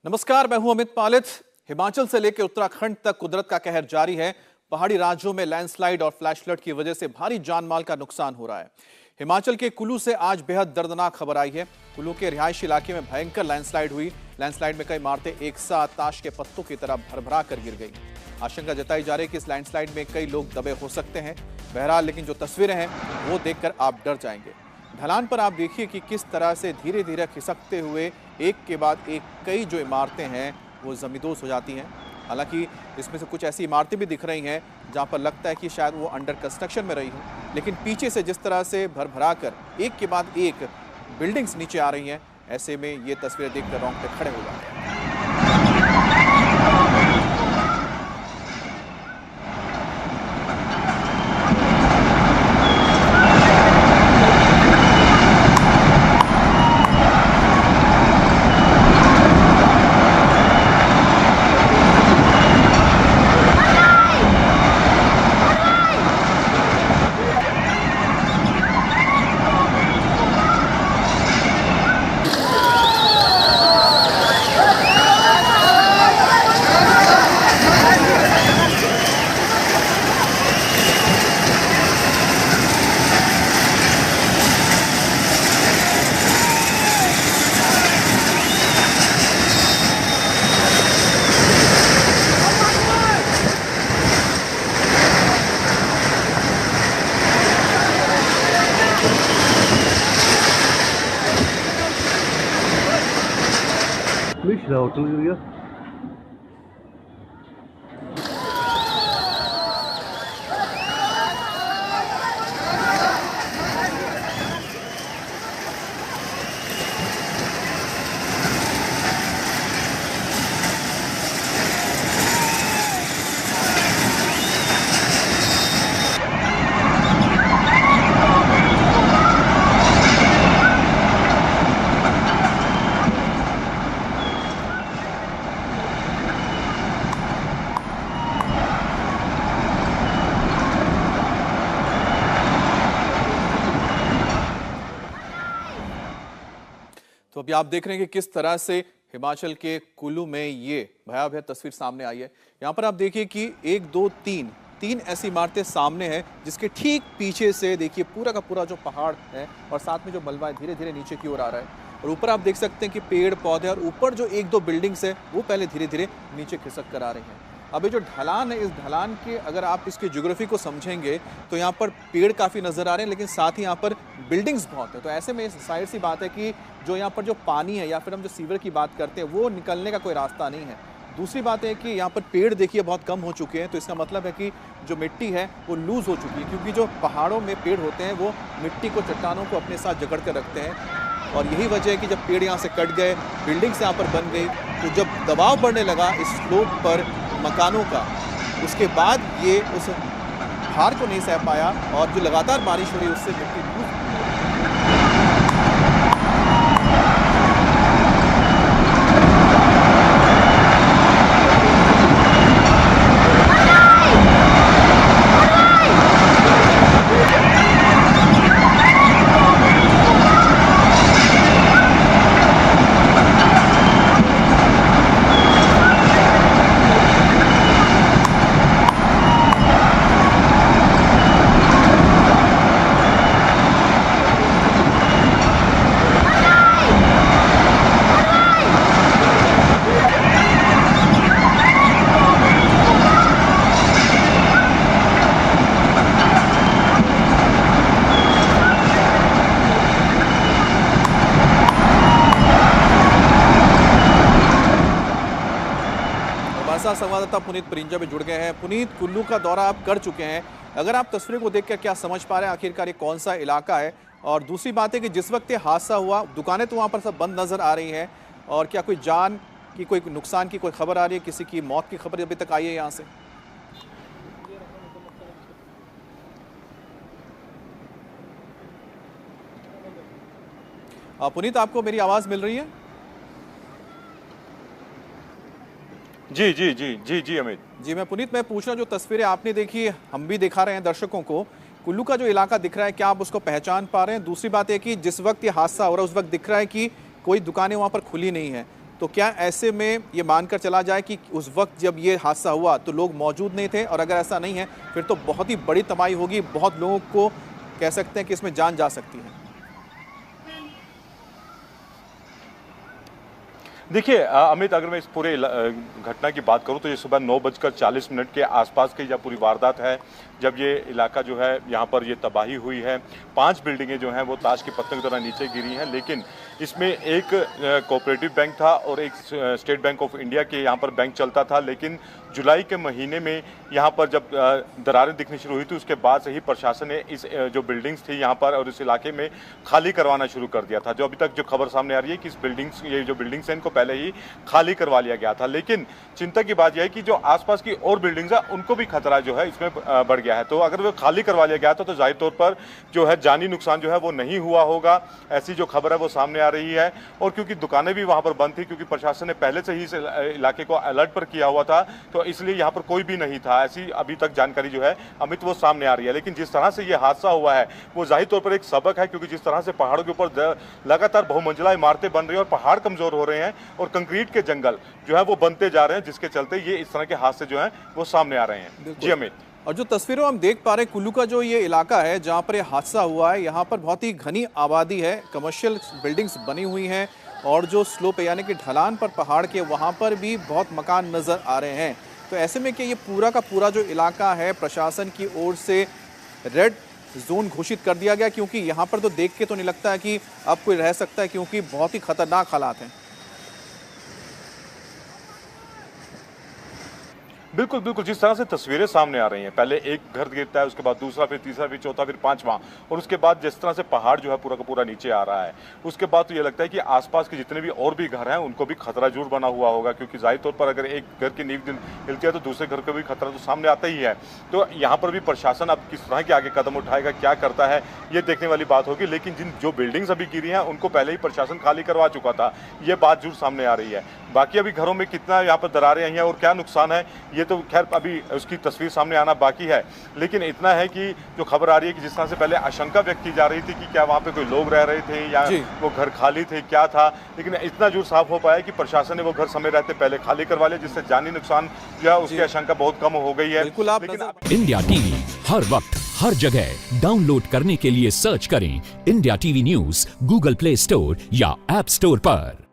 नमस्कार, मैं हूं अमित पालित। हिमाचल से लेकर उत्तराखंड तक कुदरत का कहर जारी है। पहाड़ी राज्यों में लैंडस्लाइड और फ्लैश फ्लड की वजह से भारी जानमाल का नुकसान हो रहा है। हिमाचल के कुल्लू से आज बेहद दर्दनाक खबर आई है। कुल्लू के रिहायशी इलाके में भयंकर लैंडस्लाइड हुई। लैंडस्लाइड में कई इमारतें एक साथ ताश के पत्तों की तरह भरभरा कर गिर गई। आशंका जताई जा रही है कि इस लैंडस्लाइड में कई लोग दबे हो सकते हैं। बहरहाल लेकिन जो तस्वीरें हैं वो देखकर आप डर जाएंगे। ढलान पर आप देखिए कि किस तरह से धीरे धीरे खिसकते हुए एक के बाद एक कई जो इमारतें हैं वो जमींदोज हो जाती हैं। हालांकि इसमें से कुछ ऐसी इमारतें भी दिख रही हैं जहां पर लगता है कि शायद वो अंडर कंस्ट्रक्शन में रही हो, लेकिन पीछे से जिस तरह से भरभरा कर एक के बाद एक बिल्डिंग्स नीचे आ रही हैं, ऐसे में ये तस्वीरें देखकर रोंगटे खड़े हो जाते हैं। Müşra oturuyor. तो अभी आप देख रहे हैं कि किस तरह से हिमाचल के कुल्लू में ये भयावह तस्वीर सामने आई है। यहाँ पर आप देखिए कि एक दो तीन ऐसी इमारतें सामने हैं, जिसके ठीक पीछे से देखिए पूरा का पूरा जो पहाड़ है और साथ में जो मलबा धीरे धीरे नीचे की ओर आ रहा है। और ऊपर आप देख सकते हैं कि पेड़ पौधे और ऊपर जो एक दो बिल्डिंग्स है वो पहले धीरे धीरे नीचे खिसक कर आ रही हैं। अब ये जो ढलान है, इस ढलान के अगर आप इसकी ज्योग्राफी को समझेंगे तो यहाँ पर पेड़ काफ़ी नज़र आ रहे हैं, लेकिन साथ ही यहाँ पर बिल्डिंग्स बहुत है। तो ऐसे में जाहिर सी बात है कि जो यहाँ पर जो पानी है या फिर हम जो सीवर की बात करते हैं वो निकलने का कोई रास्ता नहीं है। दूसरी बात है कि यहाँ पर पेड़ देखिए बहुत कम हो चुके हैं, तो इसका मतलब है कि जो मिट्टी है वो लूज़ हो चुकी है, क्योंकि जो पहाड़ों में पेड़ होते हैं वो मिट्टी को, चट्टानों को अपने साथ जकड़ कर रखते हैं। और यही वजह है कि जब पेड़ यहाँ से कट गए, बिल्डिंग्स यहाँ पर बन गई, तो जब दबाव बढ़ने लगा इस स्लोप पर मकानों का, उसके बाद ये उस भार को नहीं सह पाया और जो लगातार बारिश हो रही है उससे मिट्टी लूज। संवाददाता पुनीत परिंजा भी जुड़ गए हैं। पुनीत, कुल्लू का दौरा आप कर चुके हैं, अगर आप तस्वीर को देखकर क्या समझ पा रहे हैं आखिरकार ये कौन सा इलाका है? और दूसरी बात है कि जिस वक्त ये हादसा हुआ दुकानें तो वहां पर सब बंद नजर आ रही हैं, और क्या कोई जान की, कोई नुकसान की कोई खबर आ रही है? किसी की मौत की खबर अभी तक आई है यहाँ से? पुनीत, आपको मेरी आवाज मिल रही है? जी जी जी जी जी अमित जी, मैं पुनीत, मैं पूछ रहा हूं, जो तस्वीरें आपने देखी, हम भी दिखा रहे हैं दर्शकों को, कुल्लू का जो इलाका दिख रहा है, क्या आप उसको पहचान पा रहे हैं? दूसरी बात है कि जिस वक्त ये हादसा हो रहा है उस वक्त दिख रहा है कि कोई दुकानें वहां पर खुली नहीं है, तो क्या ऐसे में ये मानकर चला जाए कि उस वक्त जब ये हादसा हुआ तो लोग मौजूद नहीं थे, और अगर ऐसा नहीं है फिर तो बहुत ही बड़ी तबाही होगी, बहुत लोगों को कह सकते हैं कि इसमें जान जा सकती है। देखिए अमित, अगर मैं इस पूरे घटना की बात करूं तो ये सुबह 9:40 के आसपास की जब पूरी वारदात है, जब ये इलाका जो है यहाँ पर ये तबाही हुई है। 5 बिल्डिंगें जो हैं वो ताश की पत्तों की तरह नीचे गिरी हैं, लेकिन इसमें एक कोऑपरेटिव बैंक था और एक स्टेट बैंक ऑफ इंडिया के यहाँ पर बैंक चलता था। लेकिन जुलाई के महीने में यहाँ पर जब दरारें दिखनी शुरू हुई थी, उसके बाद से ही प्रशासन ने इस जो बिल्डिंग्स थी यहाँ पर और इस इलाके में खाली करवाना शुरू कर दिया था। जो अभी तक जो खबर सामने आ रही है कि ये जो बिल्डिंग्स हैं इनको पहले ही खाली करवा लिया गया था। लेकिन चिंता की बात यह है कि जो आसपास की और बिल्डिंग्स हैं उनको भी खतरा जो है इसमें बढ़ गया है। तो अगर वो खाली करवा लिया गया था तो जाहिर तौर पर जो है जानी नुकसान जो है वो नहीं हुआ होगा, ऐसी जो खबर है वो सामने आ रही है। और क्योंकि दुकानें भी वहां पर बंद थी, क्योंकि प्रशासन ने पहले से ही इस इलाके को अलर्ट पर किया हुआ था, तो इसलिए यहाँ पर कोई भी नहीं था, ऐसी अभी तक जानकारी जो है अमित वो सामने आ रही है। लेकिन जिस तरह से ये हादसा हुआ है वो जाहिर तौर पर एक सबक है, क्योंकि जिस तरह से पहाड़ों के ऊपर लगातार बहुमंजिला इमारतें बन रही हैं और पहाड़ कमजोर हो रहे हैं और कंक्रीट के जंगल जो है वो बनते जा रहे हैं, जिसके चलते ये इस तरह के हादसे जो हैं वो सामने आ रहे हैं। जी अमित। और जो तस्वीरों हम देख पा रहे हैं, कुल्लू का जो ये इलाका है जहां पर ये हादसा हुआ है, यहाँ पर बहुत ही घनी आबादी है, कमर्शियल बिल्डिंग्स बनी हुई हैं, और जो स्लोप यानी कि ढलान पर पहाड़ के वहां पर भी बहुत मकान नजर आ रहे हैं। तो ऐसे में कि ये पूरा का पूरा जो इलाका है प्रशासन की ओर से रेड जोन घोषित कर दिया गया, क्योंकि यहाँ पर तो देख के तो नहीं लगता है कि अब कोई रह सकता है, क्योंकि बहुत ही खतरनाक हालात हैं। बिल्कुल बिल्कुल, जिस तरह से तस्वीरें सामने आ रही हैं, पहले एक घर गिरता है, उसके बाद दूसरा, फिर तीसरा, फिर चौथा, फिर पांचवा, और उसके बाद जिस तरह से पहाड़ जो है पूरा का पूरा नीचे आ रहा है, उसके बाद तो ये लगता है कि आसपास के जितने भी और भी घर हैं उनको भी खतरा जरूर बना हुआ होगा, क्योंकि जाहिर तौर पर अगर एक घर की नींव हिलती है तो दूसरे घर का भी खतरा तो सामने आता ही है। तो यहाँ पर भी प्रशासन अब किस तरह के आगे कदम उठाएगा, क्या करता है, ये देखने वाली बात होगी। लेकिन जो बिल्डिंग्स अभी गिरी हैं उनको पहले ही प्रशासन खाली करवा चुका था, ये बात जरूर सामने आ रही है। बाकी अभी घरों में कितना यहाँ पर दरारें आई हैं और क्या नुकसान है, ये तो खैर अभी उसकी तस्वीर सामने आना बाकी है। लेकिन इतना है कि जो खबर आ रही है कि जिस तरह से पहले आशंका व्यक्त की जा रही थी कि क्या वहाँ पे कोई लोग रह रहे थे या वो घर खाली थे, क्या था, लेकिन इतना जरूर साफ हो पाया कि प्रशासन ने वो घर समय रहते पहले खाली करवा लिया, जिससे जानी नुकसान जो है उसकी आशंका बहुत कम हो गई है। इंडिया टीवी हर वक्त हर जगह डाउनलोड करने के लिए सर्च करें India TV news Google play store या ऐप स्टोर पर।